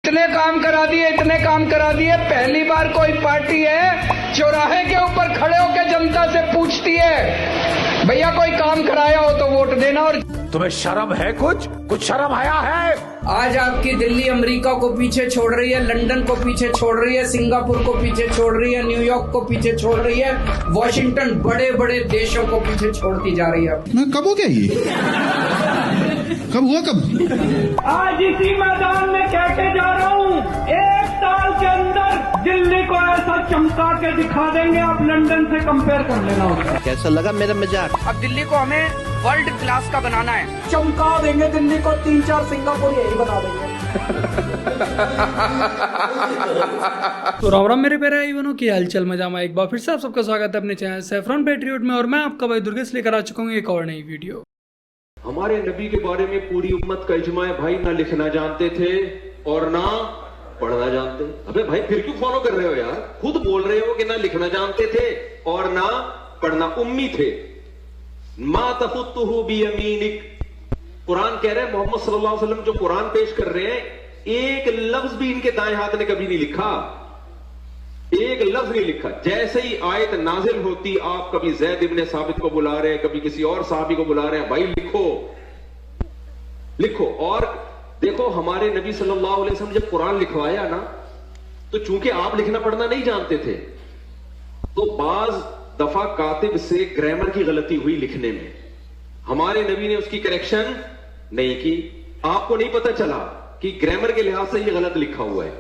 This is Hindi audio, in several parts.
इतने काम करा दिए। पहली बार कोई पार्टी है चौराहे के ऊपर खड़े होकर जनता से पूछती है भैया कोई काम कराया हो तो वोट देना। और तुम्हें शर्म है? कुछ शर्म आया है? आज आपकी दिल्ली अमेरिका को पीछे छोड़ रही है, लंदन को पीछे छोड़ रही है, सिंगापुर को पीछे छोड़ रही है, न्यूयॉर्क को पीछे छोड़ रही है, वॉशिंगटन बड़े बड़े देशों को पीछे छोड़ती जा रही है। मैं कब हो गया ये? कब हुआ? कब? आज इसी मैदान में कह के जा रहा हूँ, 1 साल के अंदर दिल्ली को ऐसा चमका के दिखा देंगे, आप लंदन से कंपेयर कर लेना उसका। कैसा लगा मेरा मजाक? अब दिल्ली को हमें वर्ल्ड क्लास का बनाना है। चमका देंगे दिल्ली को, 3-4 सिंगापुर यही बना देंगे। तो राम राम मेरे प्यारे भाई बहनों की हालचाल मजामा। एक बार फिर से आप सबका स्वागत है अपने चैनल सैफरॉन पैट्रियट में, और मैं आपका भाई दुर्गेश लेकर आ चुका हूँ एक और नई वीडियो। हमारे नबी के बारे में पूरी उम्मत का इजमा है भाई, ना लिखना जानते थे और ना पढ़ना जानते। अबे भाई फिर क्यों फॉलो कर रहे हो यार? खुद बोल रहे हो कि ना लिखना जानते थे और ना पढ़ना, उम्मी थे। मा तफुत्तुहु बियमीनिक, कुरान कह रहे हैं मोहम्मद सल्लल्लाहु अलैहि वसल्लम जो कुरान पेश कर रहे हैं, एक लफ्ज भी इनके दाएं हाथ ने कभी नहीं लिखा, एक लफ्ज नहीं लिखा। जैसे ही आयत नाजिल होती, आप कभी जैद इब्ने साबित को बुला रहे हैं, कभी किसी और साहबी को बुला रहे हैं, भाई लिखो। और देखो हमारे नबी सल्लल्लाहु अलैहि वसल्लम जब कुरान लिखवाया ना, तो चूंकि आप लिखना पढ़ना नहीं जानते थे, तो बाज दफा कातिब से ग्रामर की गलती हुई लिखने में, हमारे नबी ने उसकी करेक्शन नहीं की। आपको नहीं पता चला कि ग्रामर के लिहाज से ये गलत लिखा हुआ है,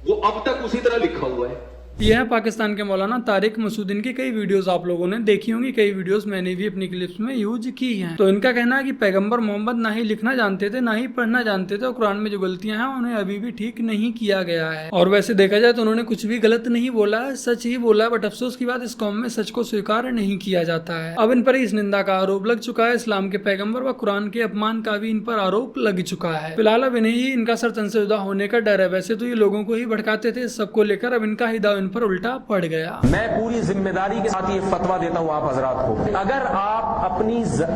वो अब तक उसी तरह लिखा हुआ है। यह है पाकिस्तान के मौलाना तारिक मसूद। की कई वीडियोस आप लोगों ने देखी होंगी, कई वीडियोस मैंने भी अपनी क्लिप्स में यूज की हैं। तो इनका कहना है कि पैगंबर मोहम्मद ना ही लिखना जानते थे, ना ही पढ़ना जानते थे, और कुरान में जो गलतियां हैं उन्हें अभी भी ठीक नहीं किया गया है। और वैसे देखा जाए तो उन्होंने कुछ भी गलत नहीं बोला है, सच ही बोला है। बट अफसोस की बात, इस कौम में सच को स्वीकार नहीं किया जाता है। अब इन पर इस निंदा का आरोप लग चुका है, इस्लाम के पैगंबर व कुरान के अपमान का भी इन पर आरोप लग चुका है। फिलहाल अब इन्हें ही इनका सर तन से जुदा होने का डर है। वैसे तो ये लोगों को ही भड़काते थे इस सबको लेकर, अब इनका ही दाव इन पर उल्टा पड़ गया। मैं पूरी जिम्मेदारी के साथ ये फतवा देता हूं आप हजरात को, अगर आप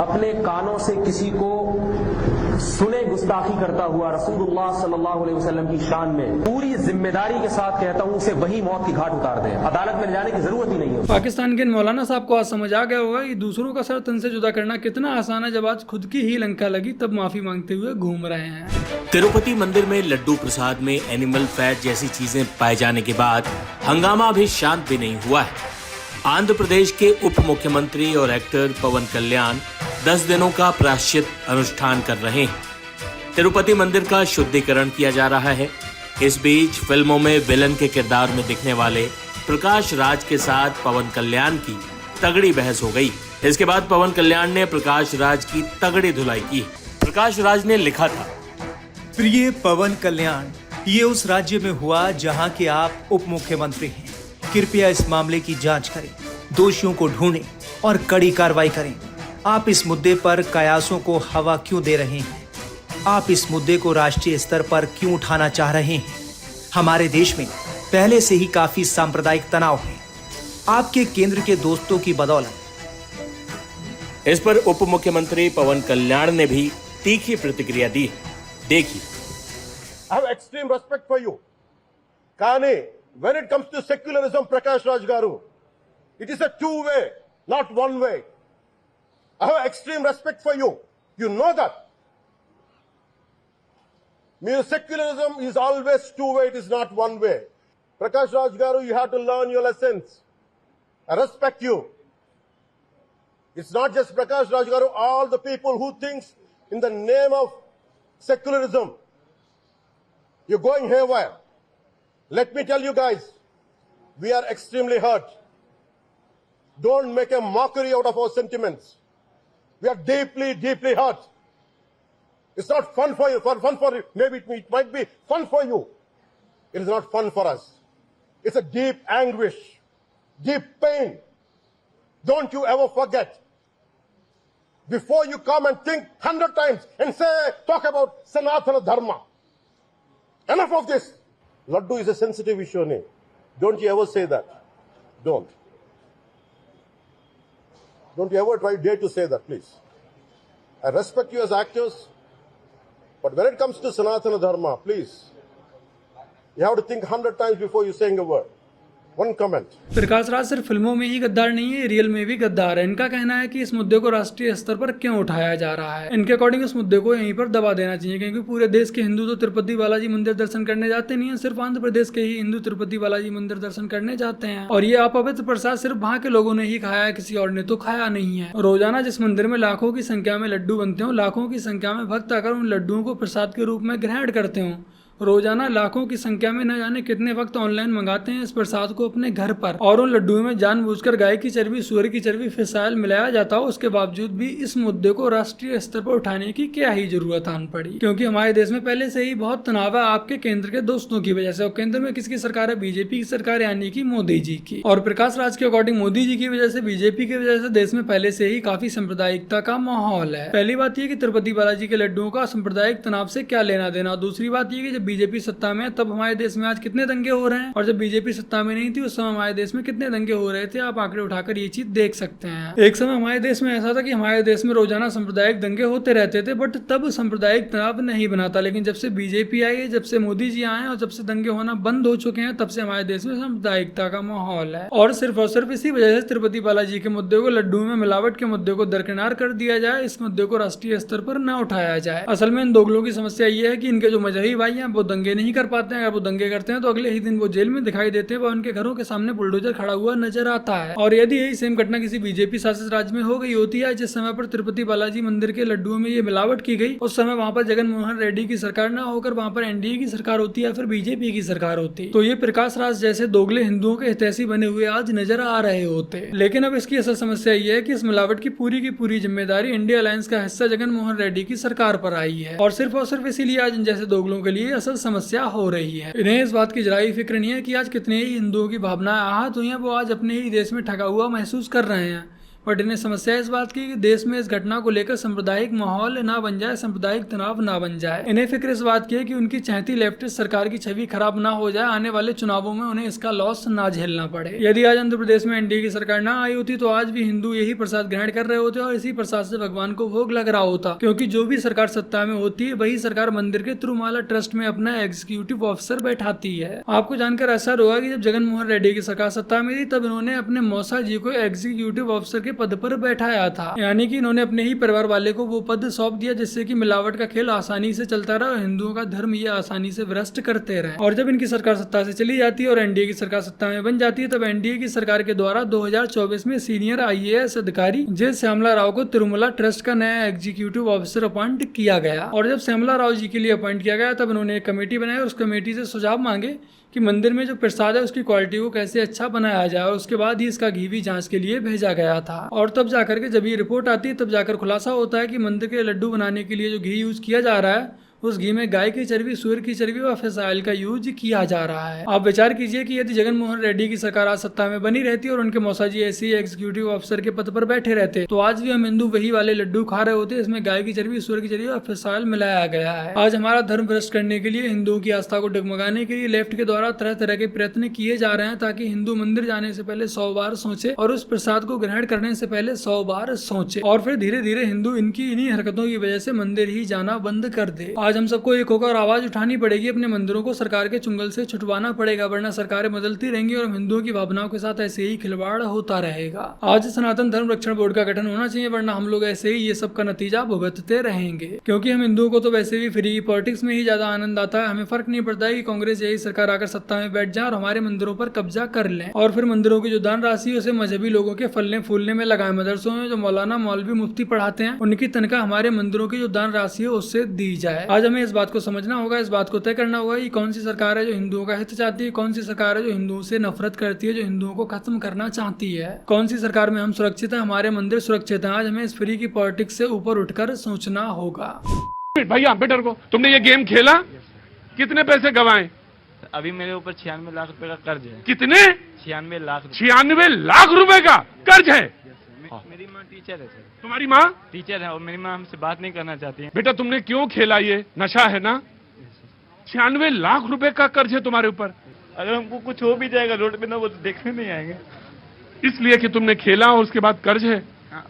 अपने कानों से किसी को सुने गुस्ताखी करता हुआ रसूलुल्लाह सल्लल्लाहु अलैहि वसल्लम की शान में, पूरी जिम्मेदारी के साथ कहता हूं उसे वही मौत की घाट उतार दें, अदालत में जाने की जरूरत ही नहीं है। पाकिस्तान के मौलाना साहब को आज समझ आ गया होगा कि दूसरों का सर तन से जुदा करना कितना आसान है। जब आज खुद की ही लंका लगी तब माफी मांगते हुए घूम रहे हैं। तिरुपति मंदिर में लड्डू प्रसाद में एनिमल फैट जैसी चीजें पाए जाने के बाद हंगामा भी शांत भी नहीं हुआ है। आंध्र प्रदेश के उप मुख्यमंत्री और एक्टर पवन कल्याण 10 दिनों का प्रायश्चित अनुष्ठान कर रहे हैं। तिरुपति मंदिर का शुद्धिकरण किया जा रहा है। इस बीच फिल्मों में विलन के किरदार में दिखने वाले प्रकाश राज के साथ पवन कल्याण की तगड़ी बहस हो गई। इसके बाद पवन कल्याण ने प्रकाश राज की तगड़ी धुलाई की। प्रकाश राज ने लिखा था, प्रिय पवन कल्याण, ये उस राज्य में हुआ जहां के आप उप मुख्यमंत्री हैं। कृपया इस मामले की जांच करें, दोषियों को ढूंढें और कड़ी कार्रवाई करें। आप इस मुद्दे पर कयासों को हवा क्यों दे रहे हैं? आप इस मुद्दे को राष्ट्रीय स्तर पर क्यों उठाना चाह रहे हैं? हमारे देश में पहले से ही काफी सांप्रदायिक तनाव है, आपके केंद्र के दोस्तों की बदौलत। इस पर उप मुख्यमंत्री पवन कल्याण ने भी तीखी प्रतिक्रिया दी। देखिए, I have extreme respect for you. Kani, when it comes to secularism, Prakash Raj Garu, it is a two-way, not one way. I have extreme respect for you. You know that. Secularism is always two-way, it is not one way. Prakash Raj Garu, you have to learn your lessons. I respect you. It's not just Prakash Raj Garu, all the people who thinks in the name of secularism, you're going haywire. Let me tell you guys, we are extremely hurt. Don't make a mockery out of our sentiments. We are deeply, deeply hurt. It's not fun for you, maybe it might be fun for you. It is not fun for us. It's a deep anguish, deep pain. Don't you ever forget. Before you come and think 100 times and talk about Sanatana Dharma. Enough of this. Laddu is a sensitive issue. Don't you ever say that. Don't. Don't you ever dare to say that, please. I respect you as actors, but when it comes to Sanatana Dharma, please, You have to think 100 times before you saying a word. One comment. Prakash Raj सिर्फ फिल्मों में ही गद्दार नहीं है, रियल में भी गद्दार है। इनका कहना है कि इस मुद्दे को राष्ट्रीय स्तर पर क्यों उठाया जा रहा है। इनके अकॉर्डिंग इस मुद्दे को यहीं पर दबा देना चाहिए, क्योंकि पूरे देश के हिंदू तो तिरुपति बालाजी मंदिर दर्शन करने जाते नहीं है, सिर्फ आंध्र प्रदेश के ही हिंदू तिरुपति बालाजी मंदिर दर्शन करने जाते हैं। और ये अपवित्र प्रसाद सिर्फ वहाँ के लोगों ने ही खाया है, किसी और ने तो खाया नहीं है। रोजाना जिस मंदिर में लाखों की संख्या में लड्डू बनते हो, लाखों की संख्या में भक्त आकर उन लड्डुओं को प्रसाद के रूप में ग्रहण करते हो, रोजाना लाखों की संख्या में न जाने कितने वक्त ऑनलाइन मंगाते हैं इस प्रसाद को अपने घर पर, और उन लड्डुओं में जानबूझकर गाय की चर्बी, सुअर की चर्बी, फिश ऑयल मिलाया जाता हो, उसके बावजूद भी इस मुद्दे को राष्ट्रीय स्तर पर उठाने की क्या ही जरूरत आन पड़ी। क्योंकि हमारे देश में पहले से ही बहुत तनाव है आपके केंद्र के दोस्तों की वजह से, और केंद्र में किसकी सरकार है? बीजेपी की सरकार, यानी कि मोदी जी की। और प्रकाश राज के अकॉर्डिंग मोदी जी की वजह से, बीजेपी की वजह से देश में पहले से ही काफी सांप्रदायिकता का माहौल है। पहली बात यह कि तिरुपति बालाजी के लड्डुओं का सांप्रदायिक तनाव से क्या लेना देना। दूसरी बात यह कि जब बीजेपी सत्ता में तब हमारे देश में आज कितने दंगे हो रहे हैं, और जब बीजेपी सत्ता में नहीं थी उस समय हमारे देश में कितने दंगे हो रहे थे, आप आंकड़े उठाकर ये चीज देख सकते हैं। एक समय हमारे देश में ऐसा था कि हमारे देश में रोजाना सांप्रदायिक दंगे होते रहते थे, बट तब सांप्रदायिक तनाव नहीं बना था। लेकिन जब से बीजेपी आई है, जब से मोदी जी आए हैं और जब से दंगे होना बंद हो चुके हैं, तब से हमारे देश में सांप्रदायिकता का माहौल है। और सिर्फ इसी वजह से तिरुपति बालाजी के मुद्दे को, लड्डू में मिलावट के मुद्दे को दरकिनार कर दिया जाए, इस मुद्दे को राष्ट्रीय स्तर पर न उठाया जाए। असल में इन दोगलों की समस्या ये है कि इनके जो मजहबी भाई हैं वो दंगे नहीं कर पाते हैं। अगर वो दंगे करते हैं तो अगले ही दिन वो जेल में दिखाई देते हैं, वो उनके घरों के सामने बुलडोजर खड़ा हुआ नजर आता है। और यदि यही सेम घटना किसी बीजेपी शासित राज्य में हो गई होती है, जिस समय पर तिरुपति बालाजी मंदिर के लड्डुओं में ये मिलावट की गई, उस समय वहां पर जगन मोहन रेड्डी की सरकार न होकर वहां पर एनडीए की सरकार होती या फिर बीजेपी की सरकार होती, तो ये प्रकाश राज जैसे दोगले हिंदुओं के हितैषी बने हुए आज नजर आ रहे होते। लेकिन अब इसकी असल समस्या ये है कि इस मिलावट की पूरी जिम्मेदारी इंडिया अलायंस का हिस्सा जगन मोहन रेड्डी की सरकार पर आई है, और सिर्फ इसीलिए आज इन जैसे दोगलों के लिए असल समस्या हो रही है। इन्हें इस बात की जरा ही फिक्र नहीं है कि आज कितने ही हिंदुओं की भावनाएं आहत हुई हैं, वो आज अपने ही देश में ठगा हुआ महसूस कर रहे हैं। बट इन्हें समस्या इस बात की कि देश में इस घटना को लेकर सांप्रदायिक माहौल ना बन जाए, सांप्रदायिक तनाव ना बन जाए। इन्हें फिक्र इस बात की है कि उनकी चहती लेफ्टिस्ट सरकार की छवि खराब ना हो जाए, आने वाले चुनावों में उन्हें इसका लॉस ना झेलना पड़े। यदि आज आंध्र प्रदेश में एनडीए की सरकार ना आई होती तो आज भी हिंदू यही प्रसाद ग्रहण कर रहे होते और इसी प्रसाद से भगवान को भोग लग रहा होता, क्योंकि जो भी सरकार सत्ता में होती है वही सरकार मंदिर के तिरुमाला ट्रस्ट में अपना एग्जीक्यूटिव ऑफिसर बैठाती है। आपको जानकर ऐसा होगा कि जब जगन मोहन रेड्डी की सरकार सत्ता में थी तब इन्होंने अपने मौसा जी को एग्जीक्यूटिव ऑफिसर के पद पर बैठाया था, यानी कि इन्होंने अपने ही परिवार वाले को वो पद सौंप दिया, जिससे कि मिलावट का खेल आसानी से चलता रहा और हिंदुओं का धर्म ये आसानी से भ्रष्ट करते रहे। और जब इनकी सरकार सत्ता से चली जाती है और एनडीए की सरकार सत्ता में बन जाती है, तब एनडीए की सरकार के द्वारा 2024 में सीनियर आईएएस अधिकारी जे श्यामला राव को तिरुमला ट्रस्ट का नया एग्जीक्यूटिव ऑफिसर अपॉइंट किया गया। और जब श्यामला राव जी के लिए अपॉइंट किया गया तब इन्होंने एक कमेटी बनाई और उस कमेटी से सुझाव मांगे कि मंदिर में जो प्रसाद है उसकी क्वालिटी को कैसे अच्छा बनाया जाए, और उसके बाद ही इसका घी भी जांच के लिए भेजा गया था। और तब जाकर के जब ये रिपोर्ट आती है तब जाकर खुलासा होता है कि मंदिर के लड्डू बनाने के लिए जो घी यूज किया जा रहा है उस घी में गाय की चर्बी, सुअर की चर्बी और फिश ऑयल का यूज किया जा रहा है। आप विचार कीजिए कि यदि जगन मोहन रेड्डी की सरकार आज सत्ता में बनी रहती और उनके मौसा जी ऐसे ही एग्जीक्यूटिव ऑफिसर के पद पर बैठे रहते तो आज भी हम हिंदू वही वाले लड्डू खा रहे होते, इसमें गाय की चर्बी, सुअर की चर्बी और फिश ऑयल मिलाया गया है। आज हमारा धर्म भ्रष्ट करने के लिए, हिंदुओं की आस्था को डगमगाने के लिए लेफ्ट के द्वारा तरह तरह के प्रयत्न किए जा रहे हैं, ताकि हिंदू मंदिर जाने से पहले 100 बार सोचे और उस प्रसाद को ग्रहण करने से पहले 100 बार सोचे, और फिर धीरे धीरे हिंदू इनकी इन्हीं हरकतों की वजह से मंदिर ही जाना बंद कर दे। आज हम सबको एक होकर आवाज उठानी पड़ेगी, अपने मंदिरों को सरकार के चुंगल से छुटवाना पड़ेगा, वरना सरकारें बदलती रहेंगी और हिंदुओं की भावनाओं के साथ ऐसे ही खिलवाड़ होता रहेगा। आज सनातन धर्म रक्षण बोर्ड का गठन होना चाहिए, वरना हम लोग ऐसे ही ये सब का नतीजा भुगतते रहेंगे। क्योंकि हम हिंदुओं को तो वैसे भी फ्री पॉलिटिक्स में ही ज्यादा आनंद आता है, हमें फर्क नहीं पड़ता है कि कांग्रेस यही सरकार आकर सत्ता में बैठ जाए और हमारे मंदिरों पर कब्जा कर ले, और फिर मंदिरों की जो दान राशि है उसे मजहबी लोगों के फलने फूलने में लगाए। मदरसों में जो मौलाना मौलवी मुफ्ती पढ़ाते हैं उनकी तनख्वाह हमारे मंदिरों की जो दान राशि है उससे दी जाए। आज हमें इस बात को समझना होगा, इस बात को तय करना होगा कि कौन सी सरकार है जो हिंदुओं का हित चाहती है, कौन सी सरकार है जो हिंदुओं से नफरत करती है, जो हिंदुओं को खत्म करना चाहती है, कौन सी सरकार में हम सुरक्षित हैं, हमारे मंदिर सुरक्षित हैं। आज हमें इस फ्री की पॉलिटिक्स से ऊपर उठकर सोचना होगा। भैया बेटर को तुमने ये गेम खेला, कितने पैसे गंवाए? अभी मेरे ऊपर 96 लाख रुपए का कर्ज है। कितने? 96 लाख। 96 लाख रुपए का कर्ज है। मेरी माँ टीचर है सर। तुम्हारी माँ टीचर है और मेरी माँ हमसे बात नहीं करना चाहती है। बेटा तुमने क्यों खेला? ये नशा है ना? 96 लाख रुपए का कर्ज है तुम्हारे ऊपर। अगर हमको कुछ हो भी जाएगा रोड पे ना, वो तो देखने नहीं आएंगे। इसलिए कि तुमने खेला और उसके बाद कर्ज है।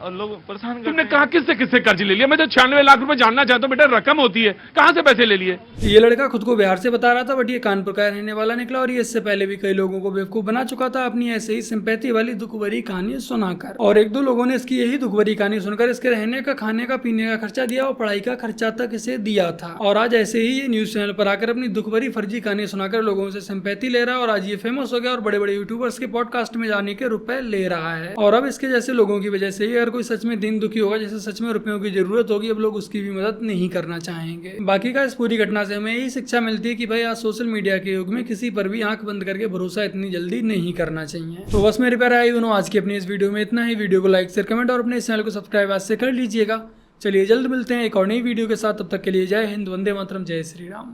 और लोग परेशान करते तुमने हैं। कहा किससे किससे कर्ज ले लिया? मैं तो 96 लाख रुपए जानना चाहता हूँ बेटा, रकम होती है, कहाँ से पैसे ले लिए? ये लड़का खुद को बिहार से बता रहा था, बट ये कानपुर का रहने वाला निकला और ये इससे पहले भी कई लोगों को बेवकूफ बना चुका था अपनी ऐसे ही सिंपैथी वाली दुख भरी कहानी सुनाकर। और एक दो लोगों ने इसकी यही दुख भरी कहानी सुनकर इसके रहने का, खाने का, पीने का खर्चा दिया और पढ़ाई का खर्चा तक इसे दिया था। और आज ऐसे ही ये न्यूज चैनल पर आकर अपनी दुख भरी फर्जी कहानी सुनाकर लोगों से सिंपैथी ले रहा है और आज ये फेमस हो गया और बड़े बड़े यूट्यूबर्स के पॉडकास्ट में जाने के रुपए ले रहा है। और अब इसके जैसे लोगों की वजह से ही अगर कोई सच में दिन दुखी होगा, जैसे सच में रुपयों की जरूरत होगी, अब लोग उसकी भी मदद नहीं करना चाहेंगे। बाकी का इस पूरी घटना से हमें यही शिक्षा मिलती है कि भाई आज सोशल मीडिया के युग में किसी पर भी आंख बंद करके भरोसा इतनी जल्दी नहीं करना चाहिए। तो बस मेरे प्यारे भाई बहनों, आज की अपनी इस वीडियो में इतना ही। वीडियो को लाइक शेयर कमेंट और अपने इस चैनल को सब्सक्राइब आज से कर लीजिएगा। चलिए जल्द मिलते हैं एक और नई वीडियो के साथ, तब तक के लिए जय हिंद, वंदे मातरम, जय श्री राम।